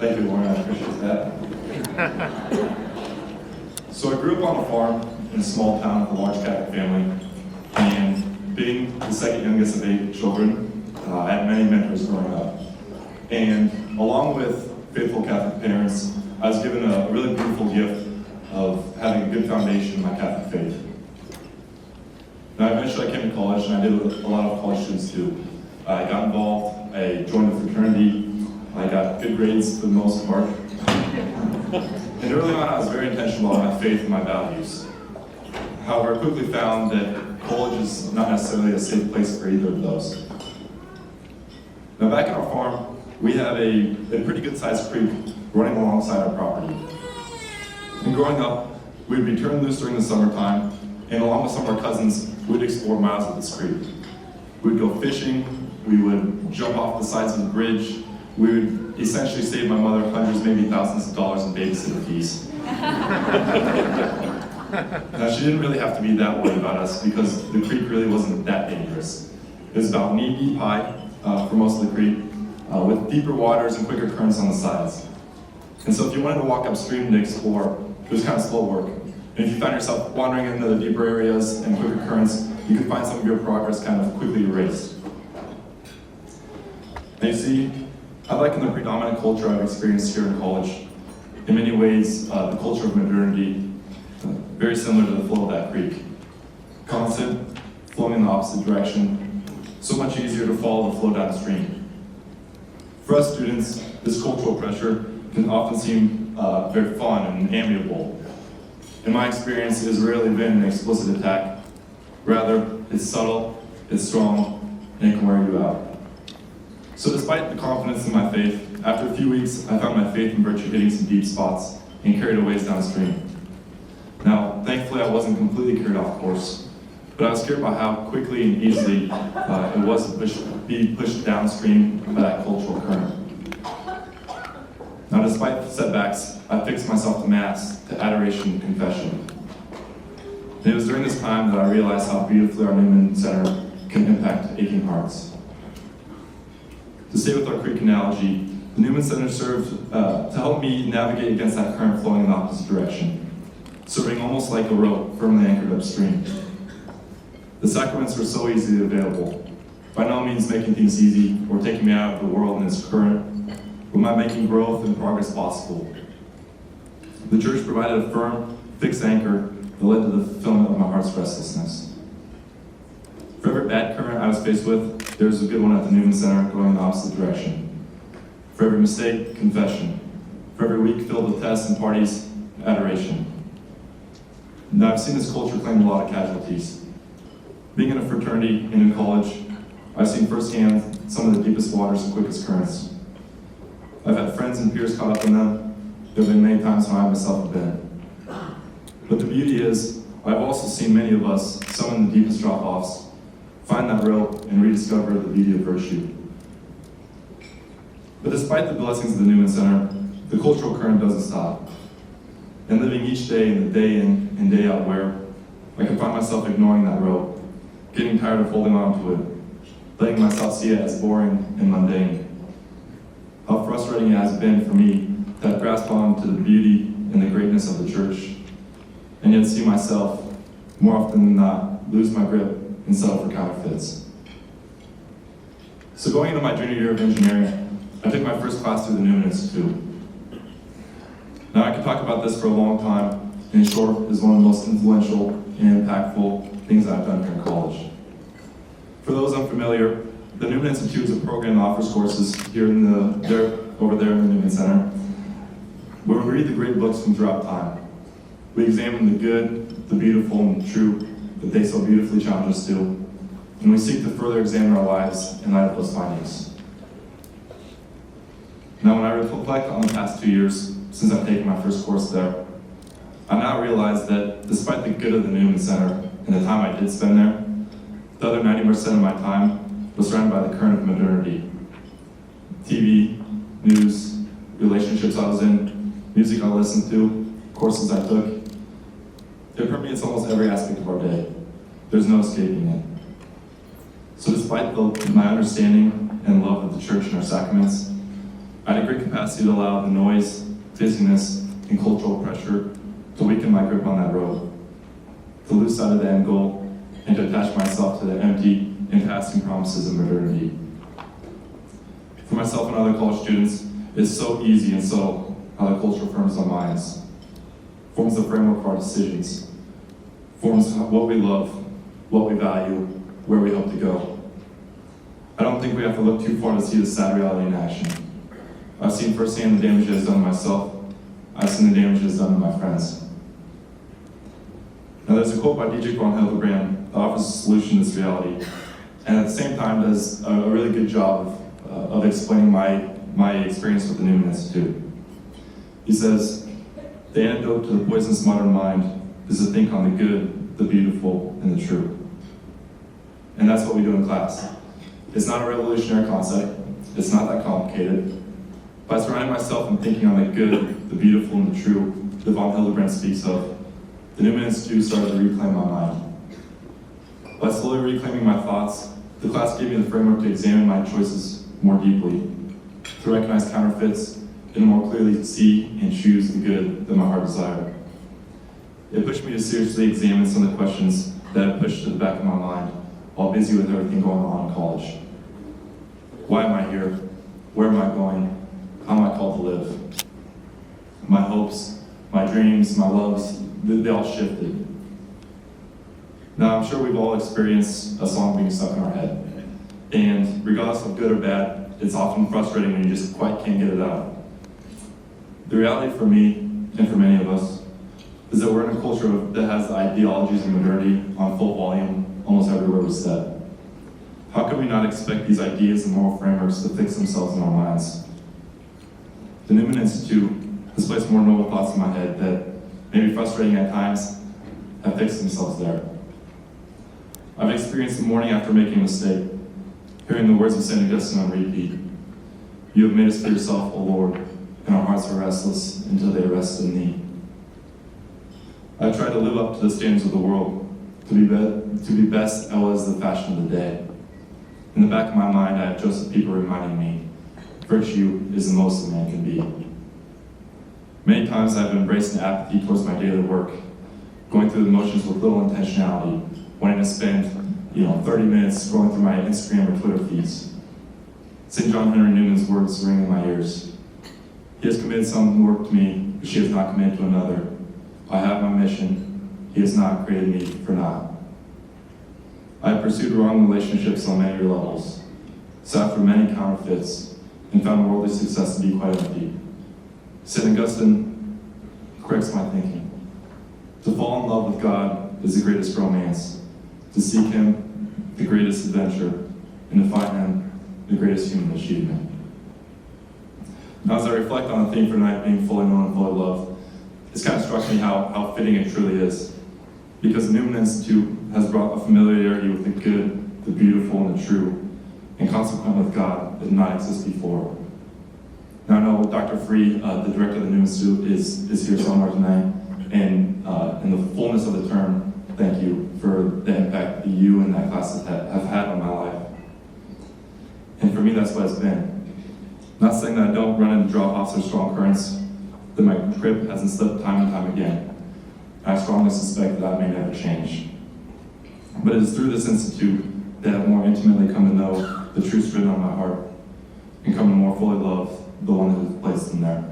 Thank you, Lauren. I appreciate that. So I grew up on a farm in a small town with a large Catholic family, and being the second youngest of 8 children, I had many mentors growing up. And along with faithful Catholic parents, I was given a really beautiful gift of having a good foundation in my Catholic faith. Now eventually I came to college, and I did what a lot of college students do. I got involved, I joined a fraternity, I got good grades for the most part. And early on I was very intentional about my faith and my values. However, I quickly found that college is not necessarily a safe place for either of those. Now back at our farm, we have a pretty good sized creek running alongside our property. And growing up, we would be turned loose during the summertime, and along with some of our cousins, we'd explore miles of this creek. We'd go fishing, we would jump off the sides of the bridge, we would essentially save my mother hundreds, maybe thousands of dollars in babysitter fees. Now she didn't really have to be that worried about us because the creek really wasn't that dangerous. It was about knee-deep high for most of the creek, with deeper waters and quicker currents on the sides. And so if you wanted to walk upstream to explore, it was kind of slow work. And if you found yourself wandering into the deeper areas and quicker currents, you could find some of your progress kind of quickly erased. And you see, I liken the predominant culture I've experienced here in college. In many ways, the culture of modernity, very similar to the flow of that creek. Constant, flowing in the opposite direction, so much easier to follow the flow downstream. For us students, this cultural pressure can often seem very fun and amiable. In my experience, it has rarely been an explicit attack. Rather, it's subtle, it's strong, and it can wear you out. So despite the confidence in my faith, after a few weeks, I found my faith and virtue hitting some deep spots and carried a ways downstream. Now, thankfully, I wasn't completely carried off course, but I was scared by how quickly and easily it was to be pushed downstream by that cultural current. Now, despite the setbacks, I fixed myself to Mass, to adoration and confession. And it was during this time that I realized how beautifully our Newman Center can impact aching hearts. To stay with our creek analogy, the Newman Center served to help me navigate against that current flowing in the opposite direction, serving almost like a rope firmly anchored upstream. The sacraments were so easily available, by no means making things easy or taking me out of the world and its current, but by making growth and progress possible. The church provided a firm, fixed anchor that led to the fulfillment of my heart's restlessness. For every bad current I was faced with, there was a good one at the Newman Center going in the opposite direction. For every mistake, confession. For every week filled with tests and parties, adoration. Now I've seen this culture claim a lot of casualties. Being in a fraternity and in college, I've seen firsthand some of the deepest waters and quickest currents. I've had friends and peers caught up in them. There have been many times when I myself have been. But the beauty is, I've also seen many of us, some in the deepest drop-offs, find that rope and rediscover the beauty of virtue. But despite the blessings of the Newman Center, the cultural current doesn't stop. And living each day in the day in and day out where I can find myself ignoring that rope, getting tired of holding on to it, letting myself see it as boring and mundane. How frustrating it has been for me to grasp on to the beauty and the greatness of the church, and yet see myself, more often than not, lose my grip and settle for counterfeits. So going into my junior year of engineering, I took my first class through the Newman Institute. Now I could talk about this for a long time, and in short, is one of the most influential and impactful things I've done here in college. For those unfamiliar, the Newman Institute is a program that offers courses here over there in the Newman Center, where we read the great books from throughout time. We examine the good, the beautiful, and the true that they so beautifully challenge us to, and we seek to further examine our lives in light of those findings. Now, when I reflect on the past 2 years since I've taken my first course there, I now realize that despite the good of the Newman Center and the time I did spend there, the other 90% of my time was surrounded by the current of modernity. TV, news, relationships I was in, music I listened to, courses I took. It permeates almost every aspect of our day. There's no escaping it. So despite my understanding and love of the church and our sacraments, I had a great capacity to allow the noise, busyness, and cultural pressure to weaken my grip on that road, to lose sight of the end goal, and to attach myself to the empty and passing promises of modernity. For myself and other college students, it's so easy and subtle how the culture forms our minds, forms the framework for our decisions, forms what we love, what we value, where we hope to go. I don't think we have to look too far to see this sad reality in action. I've seen firsthand the damage it has done to myself. I've seen the damage it has done to my friends. Now there's a quote by Dietrich von Hildebrand that offers a solution to this reality, and at the same time does a really good job of explaining my experience with the Newman Institute. He says, "The antidote to the poisonous modern mind is to think on the good, the beautiful, and the true." And that's what we do in class. It's not a revolutionary concept. It's not that complicated. By surrounding myself and thinking on the good, the beautiful, and the true that von Hildebrand speaks of, the Newman Institute started to reclaim my mind. By slowly reclaiming my thoughts, the class gave me the framework to examine my choices more deeply, to recognize counterfeits, and to more clearly see and choose the good that my heart desired. It pushed me to seriously examine some of the questions that I pushed to the back of my mind while busy with everything going on in college. Why am I here? Where am I going? How am I called to live? My hopes, my dreams, my loves, they all shifted. Now, I'm sure we've all experienced a song being stuck in our head. And regardless of good or bad, it's often frustrating when you just quite can't get it out. The reality for me, and for many of us, is that we're in a culture that has the ideologies of modernity on full volume almost everywhere we step. How can we not expect these ideas and moral frameworks to fix themselves in our minds? The Newman Institute has placed more noble thoughts in my head that, maybe frustrating at times, have fixed themselves there. I've experienced the morning after making a mistake, hearing the words of St. Augustine on repeat. "You have made us for yourself, O Lord, and our hearts are restless until they rest in thee." I've tried to live up to the standards of the world, to be best as the fashion of the day. In the back of my mind, I have Joseph Pieper reminding me, virtue is the most a man can be. Many times I've embraced an apathy towards my daily work, going through the motions with little intentionality, wanting to spend 30 minutes scrolling through my Instagram or Twitter feeds. St. John Henry Newman's words ring in my ears. "He has committed some work to me, but she has not committed to another. I have my mission. He has not created me for naught." I have pursued wrong relationships on many levels, sat through many counterfeits, and found worldly success to be quite empty. St. Augustine corrects my thinking. To fall in love with God is the greatest romance. To seek Him, the greatest adventure, and to find Him, the greatest human achievement. Now, as I reflect on the theme for tonight, being fully known and fully loved, it's kind of struck me how fitting it truly is. Because the Newman Institute has brought a familiarity with the good, the beautiful, and the true, and consequently with God that did not exist before. Now, I know Dr. Free, the director of the Newman Institute, is here somewhere tonight, and in the fullness of the term, thank you for the impact that you and that class have had on my life. And for me, that's what it's been. Not saying that I don't run into drop-offs or strong currents, that my grip hasn't slipped time and time again. I strongly suspect that may never change. But it is through this institute that I've more intimately come to know the truths written on my heart and come to more fully love the one who has placed them there.